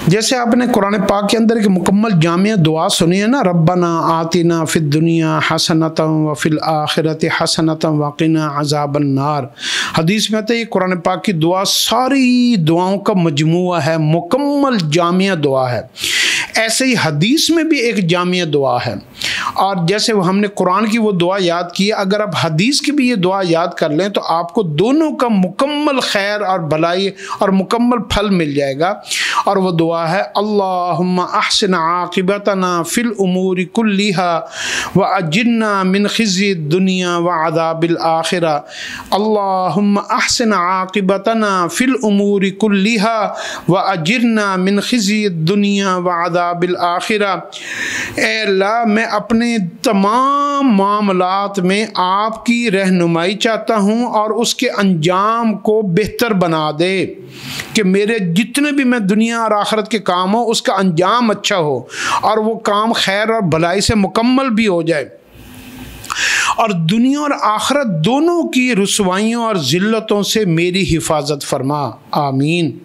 जैसे आपने कुरान पाक के अंदर एक मुकम्मल जामिया दुआ सुनी है ना, रब्बना आतिना फिद दुनिया हसनतम व फिल आखिरति हसनतम वक़िना अज़ाबन नार। हदीस में आता है ये कुरान पाक की दुआ सारी दुआओं का मजमुआ है, मुकम्मल जामिया दुआ है। ऐसे ही हदीस में भी एक जामिया दुआ है। और जैसे हमने कुरान की वो दुआ याद की, अगर आप हदीस की भी ये दुआ याद कर लें तो आपको दोनों का मुकम्मल खैर और भलाई और मुकम्मल फल मिल जाएगा। और वो दुआ है, अल्लाहुम्मा अहसिन आक़िबतना फिल उमूरि कुल्लिहा व अजिरना मिन खिज़्यि दुनिया व अज़ाबिल आखिरा। अल्लाहुम्मा अहसिन आक़िबतना फिल उमूरि कुल्लिहा व अजिरना मिन खिज़्यि दुनिया व अज़ाबिल आखिरा। ऐ अल्लाह, मैं अपने तमाम मामलात में आपकी रहनुमाई चाहता हूँ और उसके अंजाम को बेहतर बना दे, कि मेरे जितने भी मैं दुनिया और आखिरत के काम हो उसका अंजाम अच्छा हो और वो काम खैर और भलाई से मुकम्मल भी हो जाए, और दुनिया और आखिरत दोनों की रुसवाइयों और ज़िल्लतों से मेरी हिफाजत फरमा। आमीन।